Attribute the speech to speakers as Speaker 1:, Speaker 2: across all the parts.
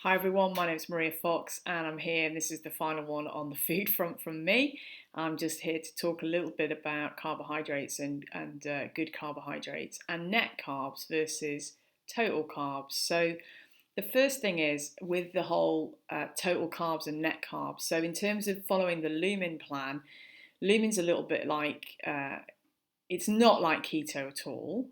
Speaker 1: Hi everyone, my name is Maria Fox and I'm here, and this is the final one on the food front from me. I'm just here to talk a little bit about carbohydrates and good carbohydrates and net carbs versus total carbs. So the first thing is with the whole total carbs and net carbs. So in terms of following the Lumen plan, Lumen's a little bit like, it's not like keto at all.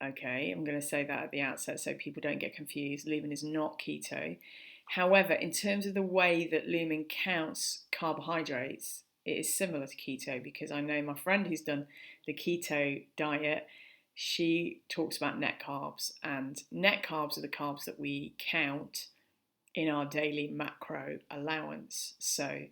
Speaker 1: Okay, I'm going to say that at the outset so people don't get confused. Lumen is not keto. However, in terms of the way that Lumen counts carbohydrates, it is similar to keto because I know my friend who's done the keto diet, she talks about net carbs, and net carbs are the carbs that we count in our daily macro allowance. So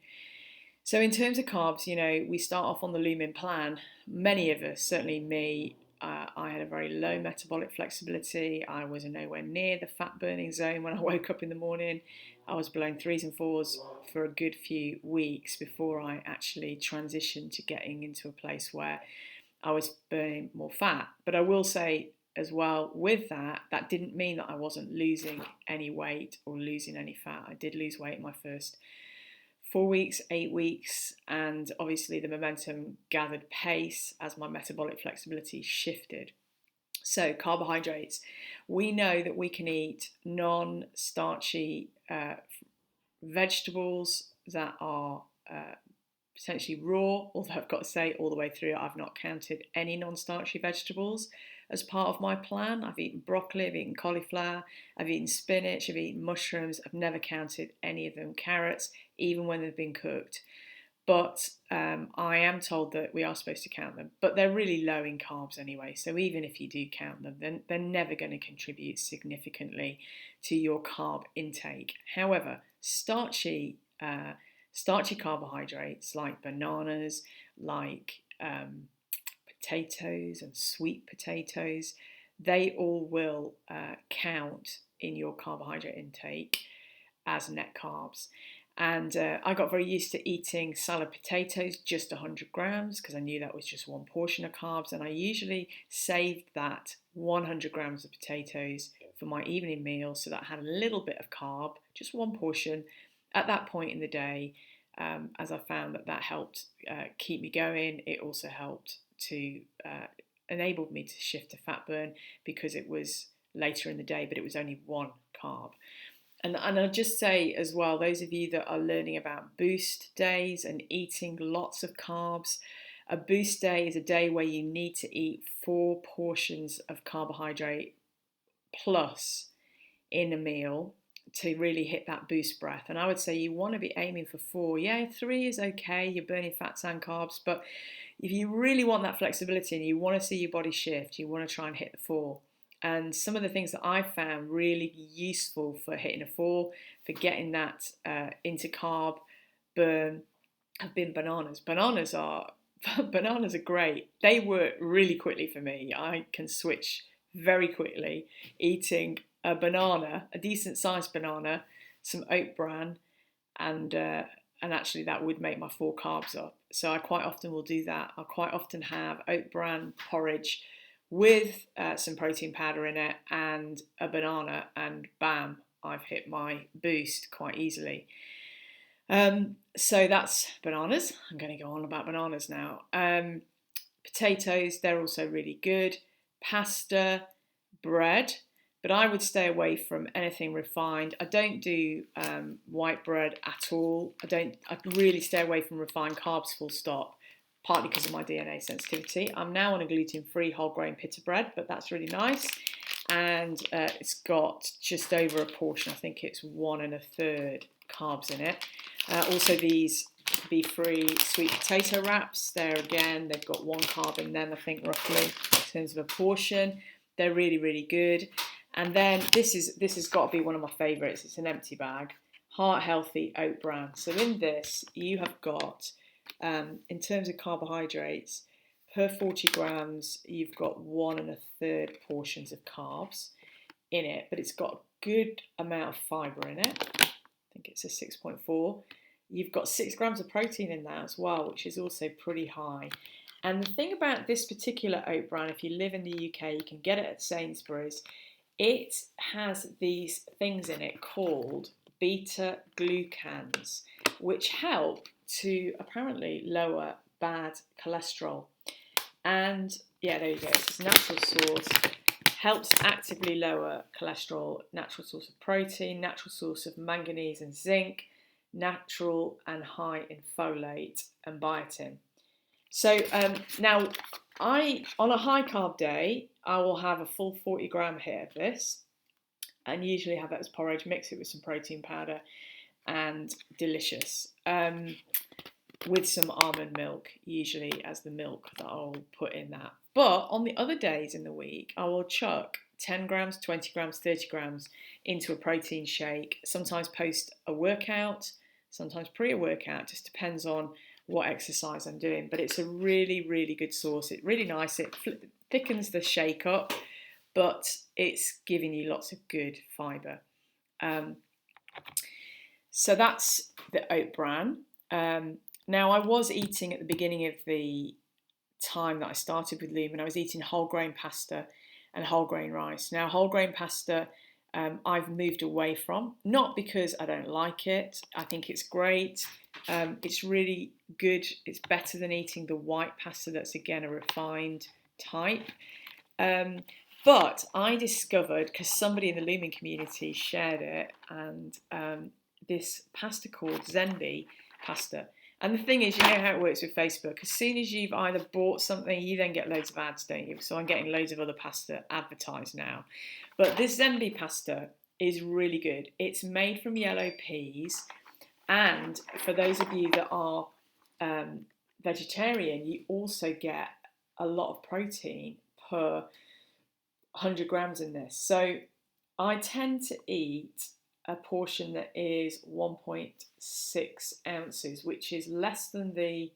Speaker 1: in terms of carbs, we start off on the Lumen plan. Many of us, certainly me, I had a very low metabolic flexibility. I was nowhere near the fat burning zone when I woke up in the morning. I was blowing threes and fours for a good few weeks before I actually transitioned to getting into a place where I was burning more fat. But I will say as well, with that, that didn't mean that I wasn't losing any weight or losing any fat. I did lose weight in my first 4 weeks, 8 weeks, and obviously the momentum gathered pace as my metabolic flexibility shifted. So carbohydrates, we know that we can eat non-starchy vegetables that are potentially raw, although I've got to say all the way through I've not counted any non-starchy vegetables as part of my plan. I've eaten broccoli, I've eaten cauliflower, I've eaten spinach, I've eaten mushrooms. I've never counted any of them, carrots, even when they've been cooked. But I am told that we are supposed to count them, but they're really low in carbs anyway. So even if you do count them, then they're never going to contribute significantly to your carb intake. However, starchy carbohydrates like bananas, like potatoes and sweet potatoes, they all will count in your carbohydrate intake as net carbs. And I got very used to eating salad potatoes, just 100 grams, because I knew that was just one portion of carbs. And I usually saved that 100 grams of potatoes for my evening meal so that I had a little bit of carb, just one portion, at that point in the day, as I found that helped keep me going. It also helped to enabled me to shift to fat burn because it was later in the day, but it was only one carb. And I'll just say as well, those of you that are learning about boost days and eating lots of carbs, a boost day is a day where you need to eat 4 portions of carbohydrate plus in a meal to really hit that boost breath. And I would say you want to be aiming for 4. Yeah, 3 is okay, you're burning fats and carbs, but if you really want that flexibility and you want to see your body shift, you want to try and hit the 4. And some of the things that I've found really useful for hitting a 4, for getting that into carb burn, have been bananas. Bananas are great. They work really quickly for me. I can switch very quickly eating a banana, a decent sized banana, some oat bran, and actually that would make my 4 carbs up. So I quite often will do that. I quite often have oat bran porridge with some protein powder in it and a banana, and bam, I've hit my boost quite easily. So that's bananas. I'm going to go on about bananas now. Potatoes, they're also really good. Pasta, bread, but I would stay away from anything refined. I don't do white bread at all. I really stay away from refined carbs, full stop, partly because of my DNA sensitivity. I'm now on a gluten-free whole grain pita bread, but that's really nice. And it's got just over a portion, I think it's 1 1/3 carbs in it. Also these beef-free sweet potato wraps, they've got 1 carb in them, I think, roughly, in terms of a portion. They're really, really good. And then this has got to be one of my favourites. It's an empty bag, Heart Healthy Oat Bran. So in this, you have got, in terms of carbohydrates, per 40 grams, you've got 1 1/3 portions of carbs in it, but it's got a good amount of fibre in it. I think it's a 6.4. You've got 6 grams of protein in that as well, which is also pretty high. And the thing about this particular oat bran, if you live in the UK, you can get it at Sainsbury's. it has these things in it called beta glucans, which help to apparently lower bad cholesterol. And yeah, there you go. It's a natural source, helps actively lower cholesterol, natural source of protein, natural source of manganese and zinc, natural and high in folate and biotin. So now on a high carb day, I will have a full 40-gram hit of this, and usually have that as porridge, mix it with some protein powder, and delicious. With some almond milk, usually as the milk that I'll put in that. But on the other days in the week, I will chuck 10 grams, 20 grams, 30 grams into a protein shake, sometimes post a workout, sometimes pre a workout, just depends on what exercise I'm doing. But it's a really, really good sauce. It's really nice. It thickens the shake up, but it's giving you lots of good fibre. So that's the oat bran. Now, I was eating at the beginning of the time that I started with Lumen, I was eating whole grain pasta and whole grain rice. Now, whole grain pasta I've moved away from, not because I don't like it. I think it's great. It's really good. It's better than eating the white pasta that's, again, a refined type. But I discovered, because somebody in the Lumen community shared it, and this pasta called Zenbi pasta. And the thing is, you know how it works with Facebook. As soon as you've either bought something, you then get loads of ads, don't you? So I'm getting loads of other pasta advertised now. But this Zenbi pasta is really good. It's made from yellow peas. And for those of you that are vegetarian, you also get a lot of protein per 100 grams in this. So I tend to eat a portion that is 1.6 ounces, which is less than the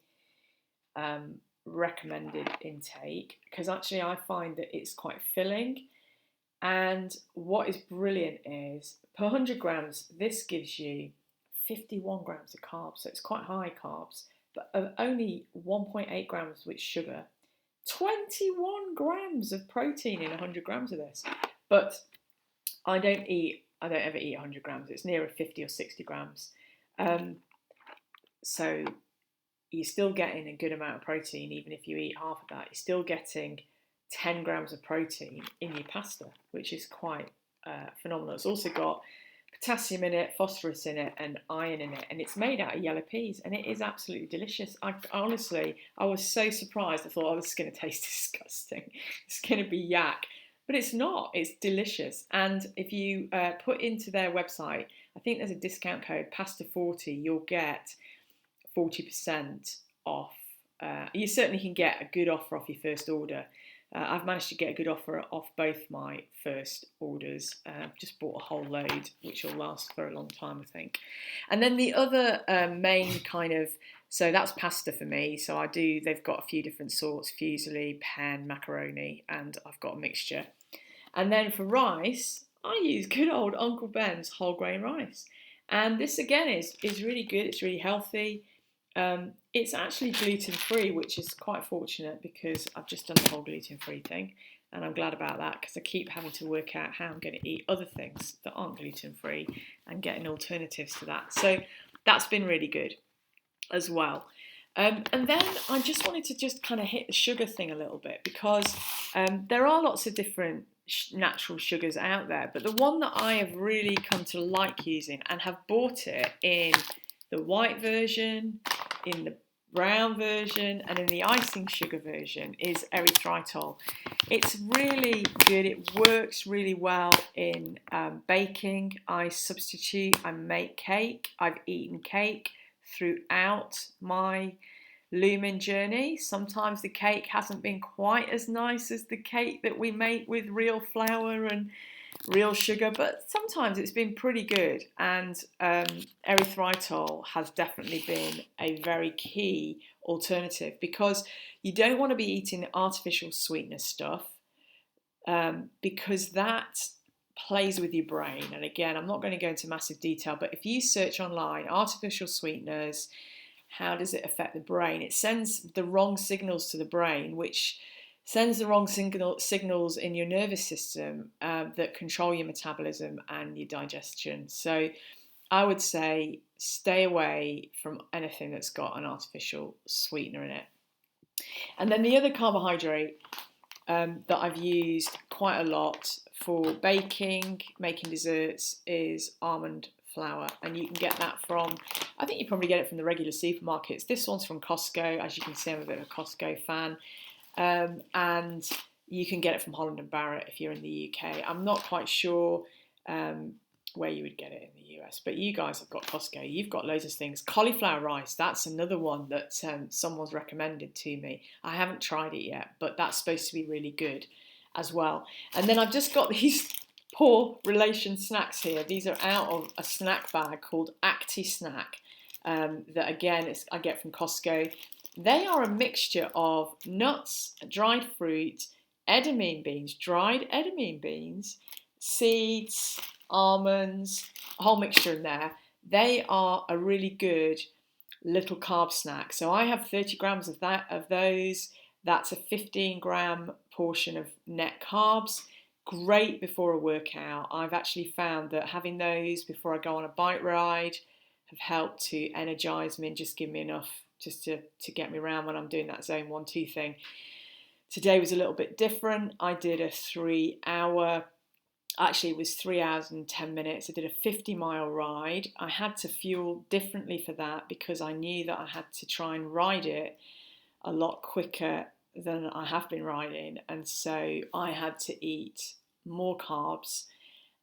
Speaker 1: recommended intake, because actually I find that it's quite filling. And what is brilliant is per 100 grams, this gives you 51 grams of carbs, so it's quite high carbs, but only 1.8 grams with sugar. 21 grams of protein in 100 grams of this. But I don't ever eat 100 grams. It's nearer 50 or 60 grams. So you're still getting a good amount of protein, even if you eat half of that. You're still getting 10 grams of protein in your pasta, which is quite phenomenal. It's also got potassium in it, phosphorus in it, and iron in it, and it's made out of yellow peas, and it is absolutely delicious. I was so surprised. I thought, oh, this is going to taste disgusting. It's going to be yak. But it's not. It's delicious. And if you put into their website, I think there's a discount code, PASTA40, you'll get 40% off. You certainly can get a good offer off your first order. I've managed to get a good offer off both my first orders. Just bought a whole load, which will last for a long time, I think. And then the other main kind of, so that's pasta for me. So they've got a few different sorts, fusilli, pen, macaroni, and I've got a mixture. And then for rice, I use good old Uncle Ben's whole grain rice. And this again is really good. It's really healthy. It's actually gluten-free, which is quite fortunate because I've just done the whole gluten-free thing. And I'm glad about that because I keep having to work out how I'm going to eat other things that aren't gluten-free and getting alternatives to that. So that's been really good as well. And then I just wanted to just kind of hit the sugar thing a little bit because there are lots of different natural sugars out there, but the one that I have really come to like using and have bought it in the white version, in the brown version, and in the icing sugar version is erythritol. It's really good. It works really well in baking. I make cake. I've eaten cake throughout my Lumen journey. Sometimes the cake hasn't been quite as nice as the cake that we make with real flour and real sugar, but sometimes it's been pretty good. And erythritol has definitely been a very key alternative because you don't want to be eating artificial sweetener stuff because that plays with your brain. And again, I'm not going to go into massive detail, but if you search online, artificial sweeteners, how does it affect the brain? It sends the wrong signals to the brain, which sends the wrong signals in your nervous system that control your metabolism and your digestion. So I would say stay away from anything that's got an artificial sweetener in it. And then the other carbohydrate that I've used quite a lot for baking, making desserts, is almond flour. And you can get that from, I think you probably get it from the regular supermarkets. This one's from Costco. As you can see, I'm a bit of a Costco fan. And you can get it from Holland & Barrett if you're in the UK. I'm not quite sure where you would get it in the US, but you guys have got Costco. You've got loads of things. Cauliflower rice, that's another one that someone's recommended to me. I haven't tried it yet, but that's supposed to be really good as well. And then I've just got these poor relation snacks here. These are out of a snack bag called Acti Snack that again I get from Costco. They are a mixture of nuts, dried fruit, edamame beans, dried edamame beans, seeds, almonds, a whole mixture in there. They are a really good little carb snack. So I have 30 grams of those. That's a 15-gram portion of net carbs. Great before a workout. I've actually found that having those before I go on a bike ride have helped to energize me and just give me enough just to get me around when I'm doing that zone 1-2 thing. Today was a little bit different. I did a 3-hour, actually it was 3 hours and 10 minutes. I did a 50-mile ride. I had to fuel differently for that because I knew that I had to try and ride it a lot quicker than I have been riding. And so I had to eat more carbs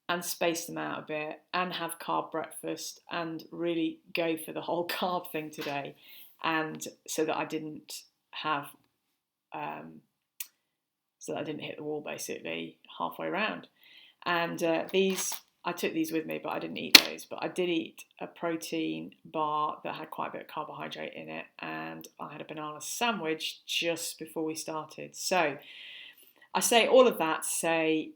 Speaker 1: and space them out a bit and have carb breakfast and really go for the whole carb thing today. And so that I didn't have, so that I didn't hit the wall basically halfway around. And I took these with me, but I didn't eat those. But I did eat a protein bar that had quite a bit of carbohydrate in it. And I had a banana sandwich just before we started. So I say all of that to say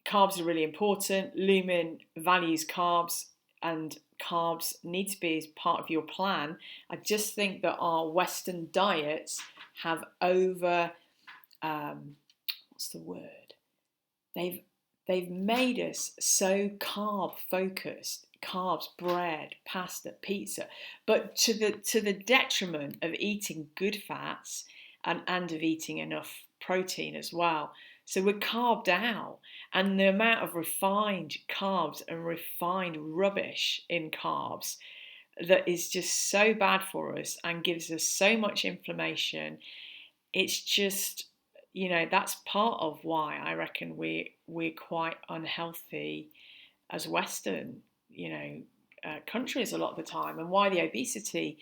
Speaker 1: carbs are really important. Lumen values carbs, and carbs need to be as part of your plan. I just think that our Western diets have what's the word? They've made us so carb focused, carbs, bread, pasta, pizza, but to the detriment of eating good fats and of eating enough protein as well. So we're carved out, and the amount of refined carbs and refined rubbish in carbs that is just so bad for us and gives us so much inflammation. It's just, that's part of why I reckon we're quite unhealthy as Western, countries a lot of the time, and why the obesity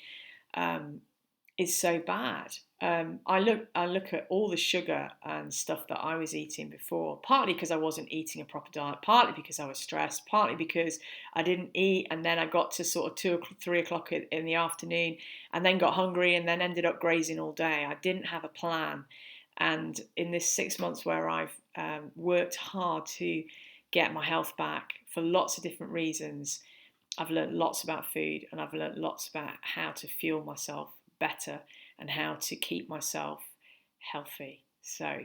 Speaker 1: is so bad. I look at all the sugar and stuff that I was eating before, partly because I wasn't eating a proper diet, partly because I was stressed, partly because I didn't eat, and then I got to sort of 2 or 3 o'clock in the afternoon and then got hungry and then ended up grazing all day. I didn't have a plan. And in this 6 months where I've worked hard to get my health back for lots of different reasons, I've learned lots about food, and I've learned lots about how to fuel myself better and how to keep myself healthy. So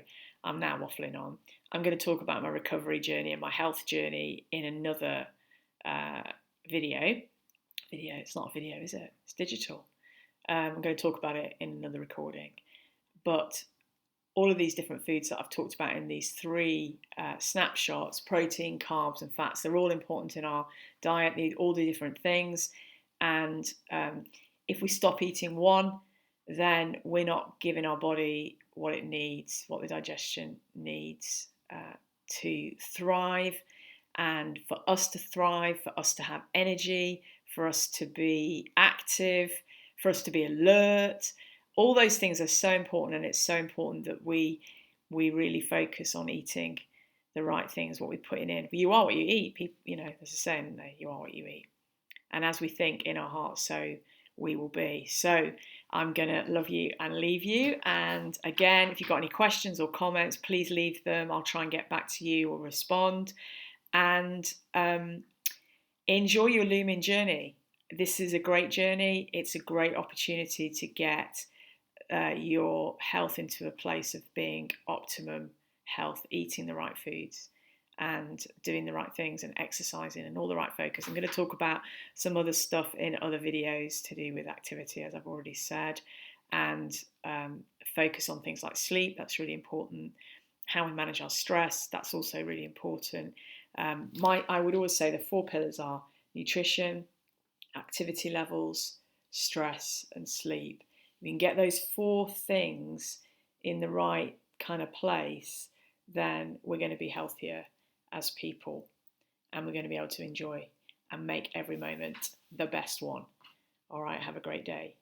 Speaker 1: I'm now waffling on. I'm going to talk about my recovery journey and my health journey in another video. It's not a video, is it? It's digital. I'm going to talk about it in another recording. But all of these different foods that I've talked about in these 3 snapshots, protein, carbs and fats, they're all important in our diet, all the different things. And if we stop eating one, then we're not giving our body what it needs, what the digestion needs to thrive. And for us to thrive, for us to have energy, for us to be active, for us to be alert, all those things are so important, and it's so important that we really focus on eating the right things, what we're putting in. But you are what you eat. People, there's a saying, isn't there? You are what you eat. And as we think in our hearts, so we will be. So I'm going to love you and leave you. And again, if you've got any questions or comments, please leave them. I'll try and get back to you or respond. And enjoy your Lumen journey. This is a great journey. It's a great opportunity to get your health into a place of being optimum health, eating the right foods and doing the right things and exercising and all the right focus. I'm going to talk about some other stuff in other videos to do with activity, as I've already said, and focus on things like sleep. That's really important. How we manage our stress, that's also really important. I would always say the 4 pillars are nutrition, activity levels, stress, and sleep. If you can get those 4 things in the right kind of place, then we're going to be healthier as people, and we're going to be able to enjoy and make every moment the best one. All right, have a great day.